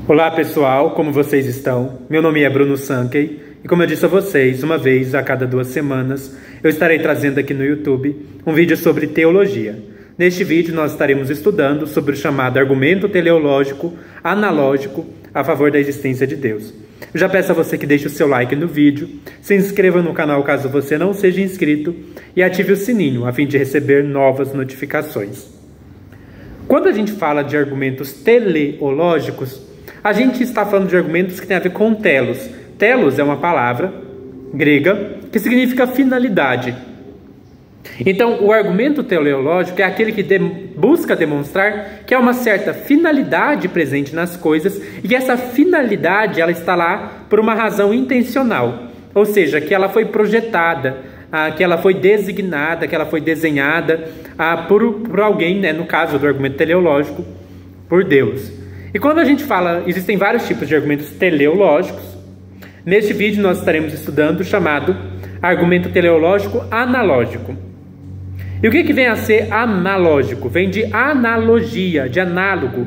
Olá pessoal, como vocês estão? Meu nome é Bruno Sankey e como eu disse a vocês, uma vez a cada 2 semanas eu estarei trazendo aqui no YouTube um vídeo sobre teologia. Neste vídeo nós estaremos estudando sobre o chamado argumento teleológico analógico a favor da existência de Deus. Eu já peço a você que deixe o seu like no vídeo, se inscreva no canal caso você não seja inscrito e ative o sininho a fim de receber novas notificações. Quando a gente fala de argumentos teleológicos, a gente está falando de argumentos que têm a ver com telos. Telos é uma palavra grega que significa finalidade. Então, o argumento teleológico é aquele que busca demonstrar que há uma certa finalidade presente nas coisas e que essa finalidade ela está lá por uma razão intencional. Ou seja, que ela foi projetada, que ela foi designada, que ela foi desenhada por alguém, né, no caso do argumento teleológico, por Deus. E quando a gente fala, existem vários tipos de argumentos teleológicos. Neste vídeo nós estaremos estudando o chamado argumento teleológico analógico. E o que vem a ser analógico? Vem de analogia, de análogo.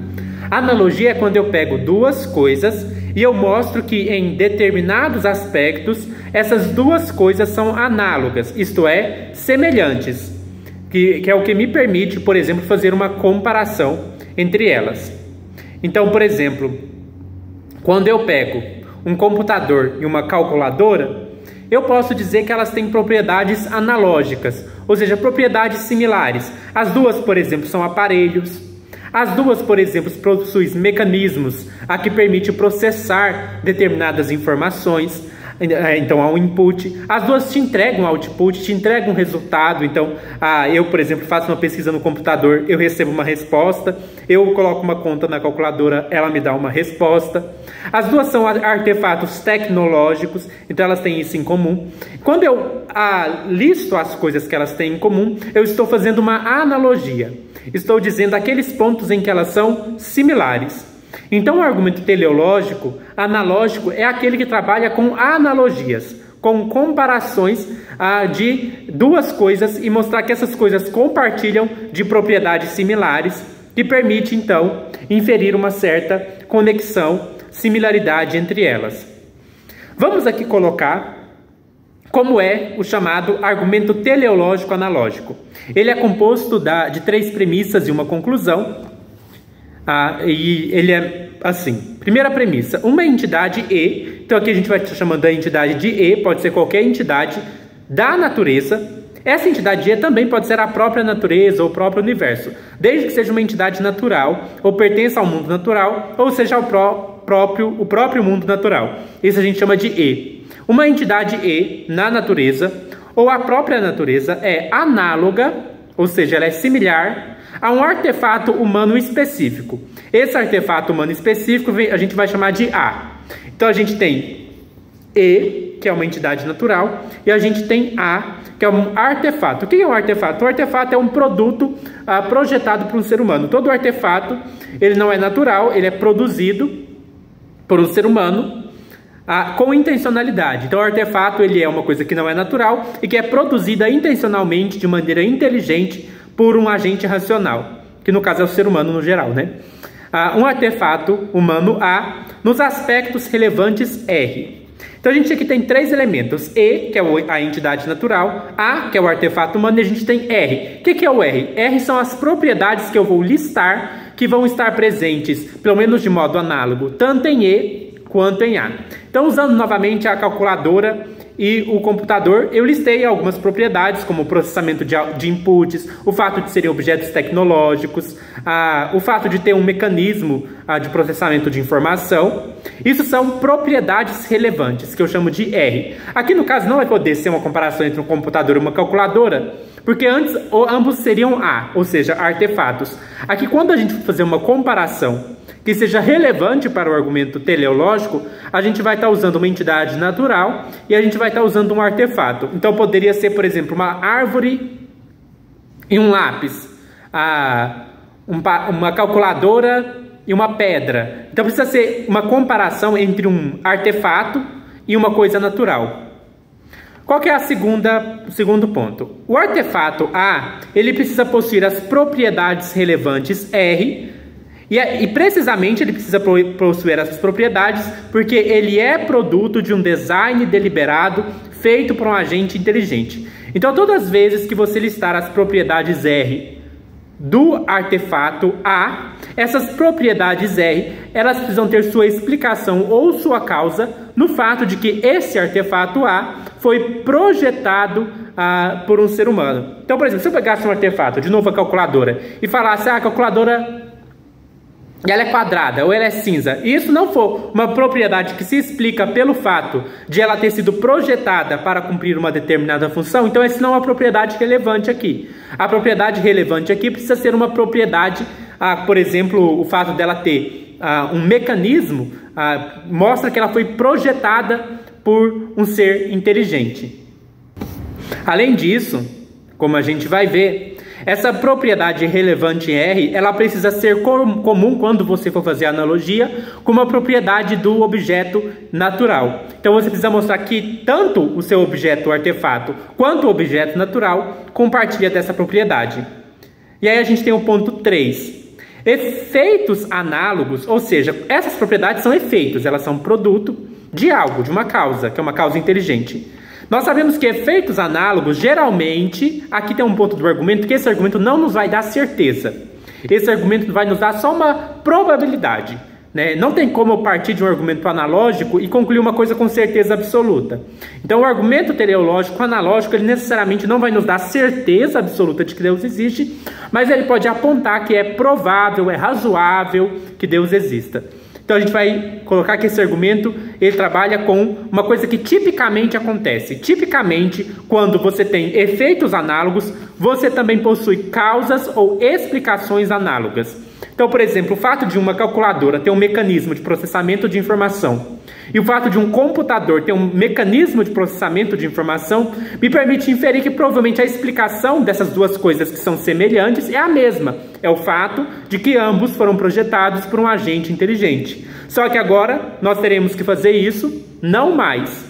Analogia é quando eu pego duas coisas e eu mostro que em determinados aspectos essas duas coisas são análogas, isto é, semelhantes, que é o que me permite, por exemplo, fazer uma comparação entre elas. Então, por exemplo, quando eu pego um computador e uma calculadora, eu posso dizer que elas têm propriedades analógicas, ou seja, propriedades similares. As duas, por exemplo, são aparelhos. As duas, por exemplo, possuem mecanismos a que permite processar determinadas informações. Então, há um input. As duas te entregam output, te entregam um resultado. Então, eu, por exemplo, faço uma pesquisa no computador, eu recebo uma resposta. Eu coloco uma conta na calculadora, ela me dá uma resposta. As duas são artefatos tecnológicos, então elas têm isso em comum. Quando eu listo as coisas que elas têm em comum, eu estou fazendo uma analogia. Estou dizendo aqueles pontos em que elas são similares. Então, o argumento teleológico analógico é aquele que trabalha com analogias, com comparações de duas coisas e mostrar que essas coisas compartilham de propriedades similares, que permite, então, inferir uma certa conexão, similaridade entre elas. Vamos aqui colocar como é o chamado argumento teleológico analógico. Ele é composto de 3 premissas e uma conclusão. E ele é assim: primeira premissa, uma entidade E, então aqui a gente vai estar chamando da entidade de E, pode ser qualquer entidade da natureza. Essa entidade E também pode ser a própria natureza ou o próprio universo, desde que seja uma entidade natural, ou pertença ao mundo natural, ou seja, o próprio mundo natural. Isso a gente chama de E. Uma entidade E na natureza, ou a própria natureza, é análoga, ou seja, ela é similar a um artefato humano específico. Esse artefato humano específico a gente vai chamar de A. Então a gente tem E, que é uma entidade natural, e a gente tem A, que é um artefato. O que é um artefato? O artefato é um produto projetado por um ser humano. Todo artefato, ele não é natural, ele é produzido por um ser humano com intencionalidade. Então o artefato ele é uma coisa que não é natural e que é produzida intencionalmente, de maneira inteligente, por um agente racional, que no caso é o ser humano no geral, né? Um artefato humano A nos aspectos relevantes R. Então a gente aqui tem 3 elementos: E, que é a entidade natural, A, que é o artefato humano, e a gente tem R. O que é o R? R são as propriedades que eu vou listar, que vão estar presentes, pelo menos de modo análogo, tanto em E quanto em A. Então, usando novamente a calculadora e o computador, eu listei algumas propriedades, como o processamento de inputs, o fato de serem objetos tecnológicos, o fato de ter um mecanismo de processamento de informação. Isso são propriedades relevantes, que eu chamo de R. Aqui no caso não vai poder ser uma comparação entre um computador e uma calculadora, porque antes ambos seriam A, ou seja, artefatos. Aqui, quando a gente for fazer uma comparação que seja relevante para o argumento teleológico, a gente vai estar usando uma entidade natural e a gente vai estar usando um artefato. Então poderia ser, por exemplo, uma árvore e um lápis, uma calculadora e uma pedra. Então precisa ser uma comparação entre um artefato e uma coisa natural. Qual que é o segundo ponto? O artefato A, ele precisa possuir as propriedades relevantes R, E precisamente ele precisa possuir essas propriedades porque ele é produto de um design deliberado feito por um agente inteligente. Então, todas as vezes que você listar as propriedades R do artefato A, essas propriedades R, elas precisam ter sua explicação ou sua causa no fato de que esse artefato A foi projetado por um ser humano. Então, por exemplo, se eu pegasse um artefato, de novo a calculadora, e falasse, a calculadora ela é quadrada ou ela é cinza, e isso não for uma propriedade que se explica pelo fato de ela ter sido projetada para cumprir uma determinada função, então essa não é uma propriedade relevante aqui. A propriedade relevante aqui precisa ser uma propriedade, por exemplo, o fato dela ter um mecanismo, mostra que ela foi projetada por um ser inteligente. Além disso, como a gente vai ver, essa propriedade relevante em R, ela precisa ser comum quando você for fazer a analogia com uma propriedade do objeto natural. Então você precisa mostrar que tanto o seu objeto, o artefato, quanto o objeto natural compartilha dessa propriedade. E aí a gente tem o ponto 3. Efeitos análogos, ou seja, essas propriedades são efeitos, elas são produto de algo, de uma causa, que é uma causa inteligente. Nós sabemos que efeitos análogos, geralmente, aqui tem um ponto do argumento, que esse argumento não nos vai dar certeza. Esse argumento vai nos dar só uma probabilidade, né? Não tem como eu partir de um argumento analógico e concluir uma coisa com certeza absoluta. Então, o argumento teleológico analógico, ele necessariamente não vai nos dar certeza absoluta de que Deus existe, mas ele pode apontar que é provável, é razoável que Deus exista. Então a gente vai colocar que esse argumento, ele trabalha com uma coisa que tipicamente acontece. Tipicamente, quando você tem efeitos análogos, você também possui causas ou explicações análogas. Então, por exemplo, o fato de uma calculadora ter um mecanismo de processamento de informação e o fato de um computador ter um mecanismo de processamento de informação me permite inferir que provavelmente a explicação dessas duas coisas que são semelhantes é a mesma. É o fato de que ambos foram projetados por um agente inteligente. Só que agora nós teremos que fazer isso não mais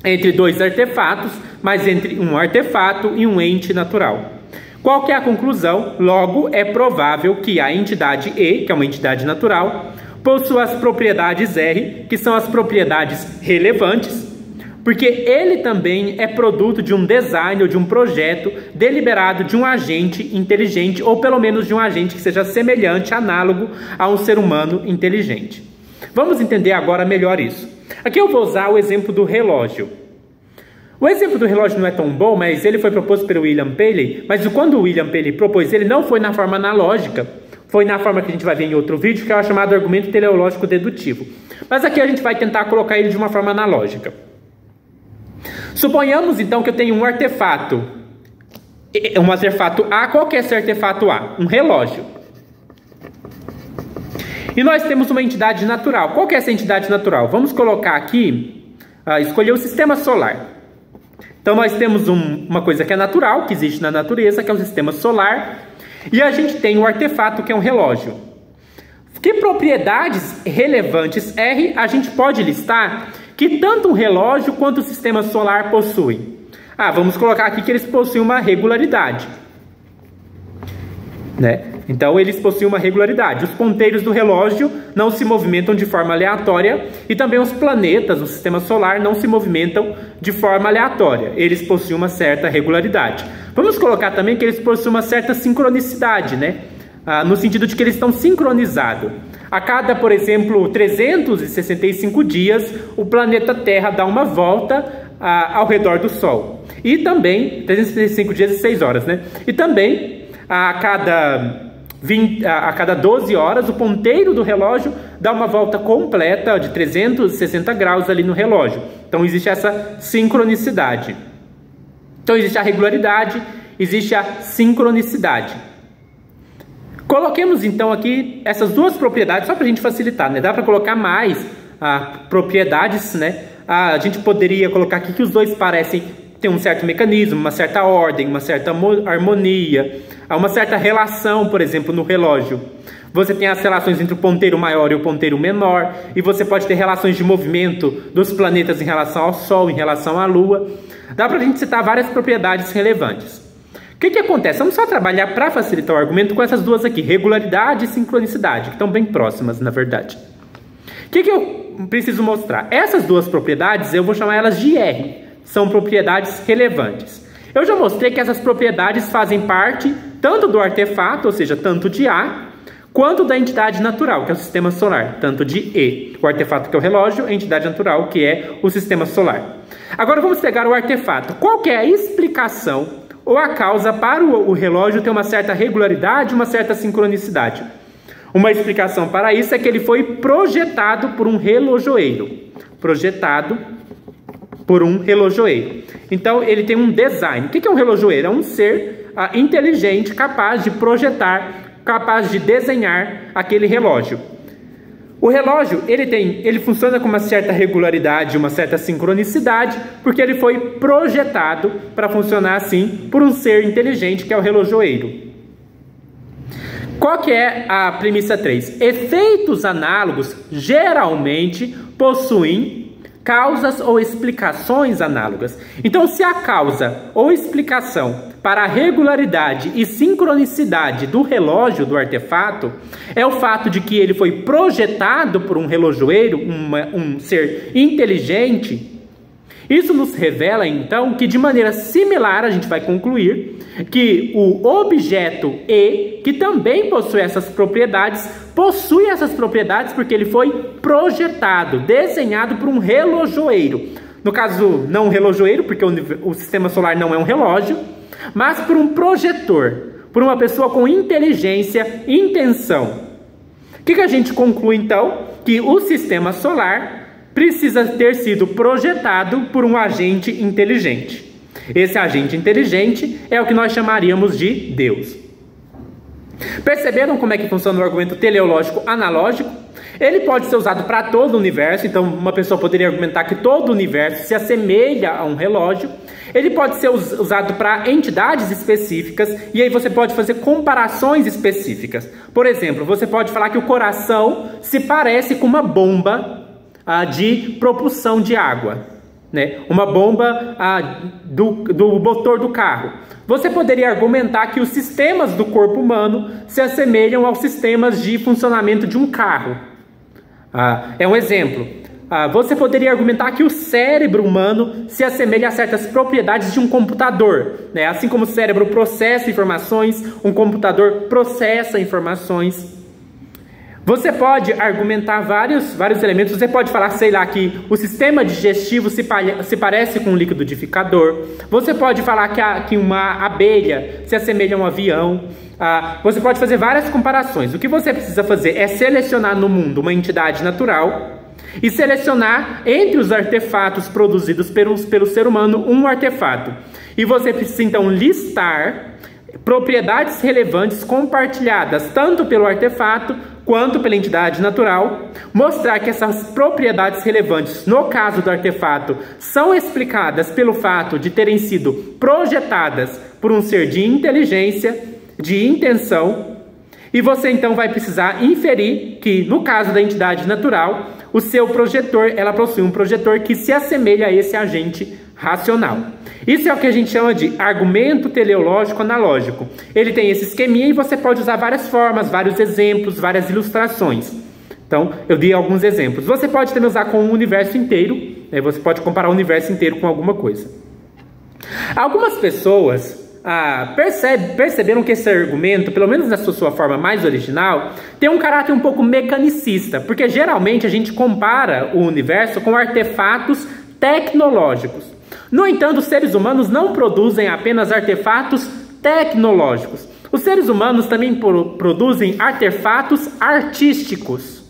entre dois artefatos, mas entre um artefato e um ente natural. Qual que é a conclusão? Logo, é provável que a entidade E, que é uma entidade natural, possua as propriedades R, que são as propriedades relevantes, porque ele também é produto de um design ou de um projeto deliberado de um agente inteligente, ou pelo menos de um agente que seja semelhante, análogo a um ser humano inteligente. Vamos entender agora melhor isso. Aqui eu vou usar o exemplo do relógio. O exemplo do relógio não é tão bom, mas ele foi proposto pelo William Paley, mas quando o William Paley propôs ele, não foi na forma analógica, foi na forma que a gente vai ver em outro vídeo, que é o chamado argumento teleológico dedutivo. Mas aqui a gente vai tentar colocar ele de uma forma analógica. Suponhamos então que eu tenho um artefato A. Qual que é esse artefato A? Um relógio. E nós temos uma entidade natural. Qual que é essa entidade natural? Vamos colocar aqui, escolher o sistema solar. Então nós temos uma coisa que é natural, que existe na natureza, que é o sistema solar, e a gente tem um artefato que é um relógio. Que propriedades relevantes R a gente pode listar que tanto um relógio quanto o sistema solar possuem? Vamos colocar aqui que eles possuem uma regularidade, né? Então eles possuem uma regularidade. Os ponteiros do relógio não se movimentam de forma aleatória e também os planetas do sistema solar não se movimentam de forma aleatória. Eles possuem uma certa regularidade. Vamos colocar também que eles possuem uma certa sincronicidade, né? No sentido de que eles estão sincronizados. A cada, por exemplo, 365 dias, o planeta Terra dá uma volta ao redor do Sol. E também, 365 dias e 6 horas, né? E também, a cada 12 horas, o ponteiro do relógio dá uma volta completa de 360 graus ali no relógio. Então, existe essa sincronicidade. Então, existe a regularidade, existe a sincronicidade. Coloquemos, então, aqui essas duas propriedades, só para a gente facilitar, né? Dá para colocar mais propriedades, né? A gente poderia colocar aqui que os dois parecem ter um certo mecanismo, uma certa ordem, uma certa harmonia, uma certa relação, por exemplo, no relógio. Você tem as relações entre o ponteiro maior e o ponteiro menor, e você pode ter relações de movimento dos planetas em relação ao Sol, em relação à Lua. Dá para a gente citar várias propriedades relevantes. O que acontece? Vamos só trabalhar para facilitar o argumento com essas duas aqui, regularidade e sincronicidade, que estão bem próximas, na verdade. O que eu preciso mostrar? Essas duas propriedades, eu vou chamar elas de R, são propriedades relevantes. Eu já mostrei que essas propriedades fazem parte tanto do artefato, ou seja, tanto de A, quanto da entidade natural, que é o sistema solar, tanto de E. O artefato que é o relógio, a entidade natural, que é o sistema solar. Agora vamos pegar o artefato. Qual que é a explicação ou a causa para o relógio ter uma certa regularidade, uma certa sincronicidade? Uma explicação para isso é que ele foi projetado por um relojoeiro. Projetado por um relojoeiro. Então, ele tem um design. O que é um relojoeiro? É um ser inteligente, capaz de projetar, capaz de desenhar aquele relógio. O relógio, ele funciona com uma certa regularidade, uma certa sincronicidade, porque ele foi projetado para funcionar assim por um ser inteligente, que é o relojoeiro. Qual que é a premissa 3? Efeitos análogos geralmente possuem causas ou explicações análogas. Então, se a causa ou explicação para a regularidade e sincronicidade do relógio, do artefato, é o fato de que ele foi projetado por um relojoeiro, um ser inteligente, isso nos revela, então, que de maneira similar a gente vai concluir que o objeto E, que também possui essas propriedades porque ele foi projetado, desenhado por um relojoeiro. No caso, não um relojoeiro, porque o sistema solar não é um relógio, mas por um projetor, por uma pessoa com inteligência e intenção. O que a gente conclui, então? Que o sistema solar precisa ter sido projetado por um agente inteligente. Esse agente inteligente é o que nós chamaríamos de Deus. Perceberam como é que funciona o argumento teleológico analógico? Ele pode ser usado para todo o universo, então uma pessoa poderia argumentar que todo o universo se assemelha a um relógio. Ele pode ser usado para entidades específicas, e aí você pode fazer comparações específicas. Por exemplo, você pode falar que o coração se parece com uma bomba de propulsão de água, né? Uma bomba do motor do carro. Você poderia argumentar que os sistemas do corpo humano se assemelham aos sistemas de funcionamento de um carro. É um exemplo. Você poderia argumentar que o cérebro humano se assemelha a certas propriedades de um computador, né? Assim como o cérebro processa informações, um computador processa informações. Você pode argumentar vários elementos. Você pode falar, sei lá, que o sistema digestivo se parece com um liquidificador. Você pode falar que uma abelha se assemelha a um avião. Você pode fazer várias comparações. O que você precisa fazer é selecionar no mundo uma entidade natural e selecionar entre os artefatos produzidos pelo ser humano um artefato. E você precisa então listar propriedades relevantes compartilhadas tanto pelo artefato quanto pela entidade natural, mostrar que essas propriedades relevantes, no caso do artefato, são explicadas pelo fato de terem sido projetadas por um ser de inteligência, de intenção, e você então vai precisar inferir que, no caso da entidade natural, o seu projetor, ela possui um projetor que se assemelha a esse agente racional. Isso é o que a gente chama de argumento teleológico analógico. Ele tem esse esqueminha e você pode usar várias formas, vários exemplos, várias ilustrações. Então, eu dei alguns exemplos. Você pode também usar com o universo inteiro, né? Você pode comparar o universo inteiro com alguma coisa. Algumas pessoas perceberam que esse argumento, pelo menos na sua forma mais original, tem um caráter um pouco mecanicista, porque geralmente a gente compara o universo com artefatos tecnológicos. No entanto, os seres humanos não produzem apenas artefatos tecnológicos. Os seres humanos também produzem artefatos artísticos.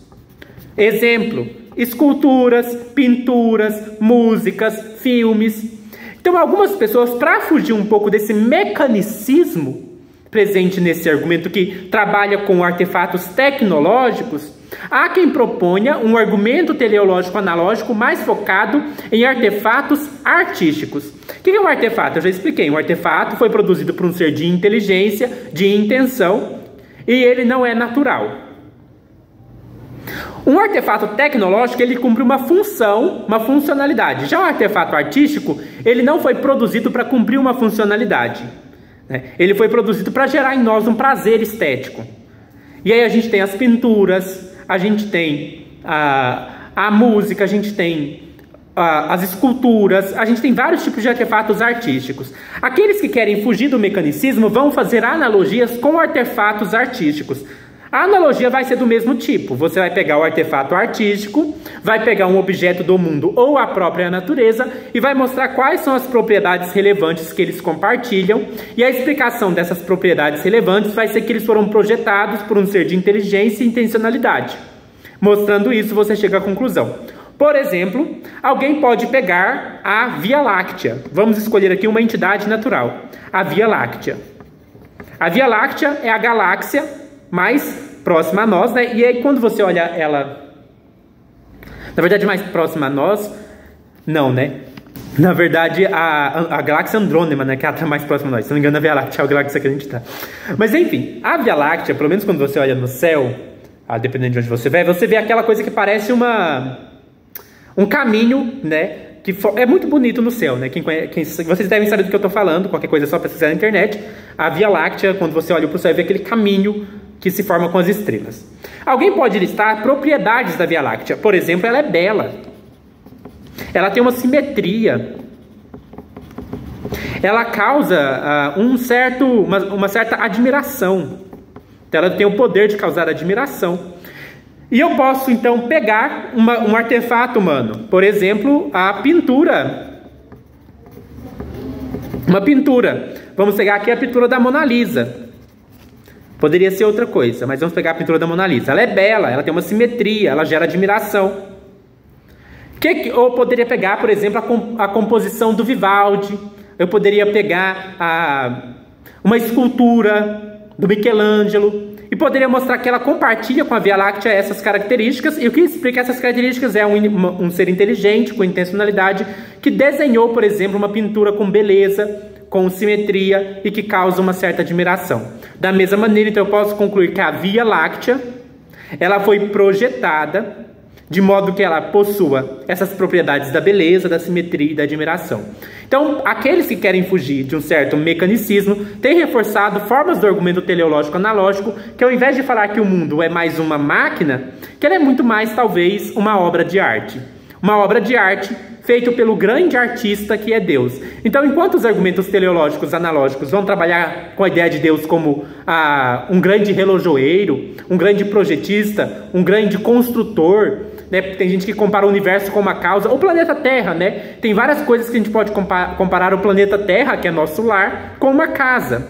Exemplo, esculturas, pinturas, músicas, filmes. Então, algumas pessoas, para fugir um pouco desse mecanicismo presente nesse argumento que trabalha com artefatos tecnológicos, há quem proponha um argumento teleológico analógico mais focado em artefatos artísticos. O que é um artefato? Eu já expliquei. Um artefato foi produzido por um ser de inteligência, de intenção, e ele não é natural. Um artefato tecnológico, ele cumpre uma função, uma funcionalidade. Já um artefato artístico, ele não foi produzido para cumprir uma funcionalidade. né? Ele foi produzido para gerar em nós um prazer estético. E aí a gente tem as pinturas, a gente tem a música, a gente tem as esculturas, a gente tem vários tipos de artefatos artísticos. Aqueles que querem fugir do mecanicismo vão fazer analogias com artefatos artísticos. A analogia vai ser do mesmo tipo. Você vai pegar o artefato artístico, vai pegar um objeto do mundo ou a própria natureza e vai mostrar quais são as propriedades relevantes que eles compartilham. E a explicação dessas propriedades relevantes vai ser que eles foram projetados por um ser de inteligência e intencionalidade. Mostrando isso, você chega à conclusão. Por exemplo, alguém pode pegar a Via Láctea. Vamos escolher aqui uma entidade natural, a Via Láctea. A Via Láctea é a galáxia mais próxima a nós, né? E aí quando você olha ela, na verdade mais próxima a nós, não, né? Na verdade a galáxia Andrômeda, né? Que é a mais próxima a nós. Se não me engano, a Via Láctea é a galáxia que a gente está. Mas enfim, a Via Láctea, pelo menos quando você olha no céu, dependendo de onde você vê aquela coisa que parece um caminho, né? Que é muito bonito no céu, né? Vocês devem saber do que eu estou falando, qualquer coisa é só pesquisar na internet. A Via Láctea, quando você olha para o céu, vê aquele caminho que se forma com as estrelas. Alguém pode listar propriedades da Via Láctea. Por exemplo, ela é bela. Ela tem uma simetria. Ela causa uma certa admiração. Então, ela tem o poder de causar admiração. E eu posso, então, pegar um artefato humano. Por exemplo, a pintura. Uma pintura. Vamos pegar aqui a pintura da Mona Lisa. Poderia ser outra coisa, mas vamos pegar a pintura da Mona Lisa. Ela é bela, ela tem uma simetria, ela gera admiração. Ou poderia pegar, por exemplo, a composição do Vivaldi. Eu poderia pegar uma escultura do Michelangelo. E poderia mostrar que ela compartilha com a Via Láctea essas características. E o que explica essas características é um ser inteligente, com intencionalidade, que desenhou, por exemplo, uma pintura com beleza, com simetria e que causa uma certa admiração. Da mesma maneira, então, eu posso concluir que a Via Láctea, ela foi projetada de modo que ela possua essas propriedades da beleza, da simetria e da admiração. Então, aqueles que querem fugir de um certo mecanicismo têm reforçado formas do argumento teleológico analógico, que ao invés de falar que o mundo é mais uma máquina, que ele é muito mais, talvez, uma obra de arte. Uma obra de arte feita pelo grande artista que é Deus. Então, enquanto os argumentos teleológicos analógicos vão trabalhar com a ideia de Deus como um grande relojoeiro, um grande projetista, um grande construtor, né? Tem gente que compara o universo com uma causa, o planeta Terra, né? Tem várias coisas que a gente pode comparar o planeta Terra, que é nosso lar, com uma casa.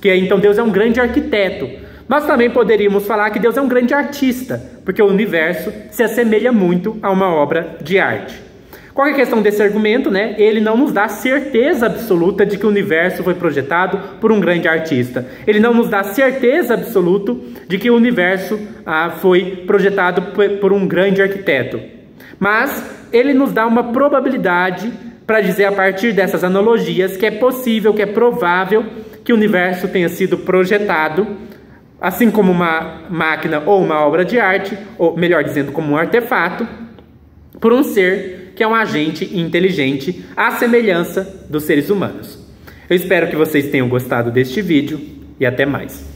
Então Deus é um grande arquiteto. Nós também poderíamos falar que Deus é um grande artista, porque o universo se assemelha muito a uma obra de arte. Qual é a questão desse argumento, né? Ele não nos dá certeza absoluta de que o universo foi projetado por um grande artista. Ele não nos dá certeza absoluta de que o universo foi projetado por um grande arquiteto. Mas ele nos dá uma probabilidade para dizer a partir dessas analogias que é possível, que é provável que o universo tenha sido projetado, assim como uma máquina ou uma obra de arte, ou melhor dizendo, como um artefato, por um ser que é um agente inteligente à semelhança dos seres humanos. Eu espero que vocês tenham gostado deste vídeo e até mais.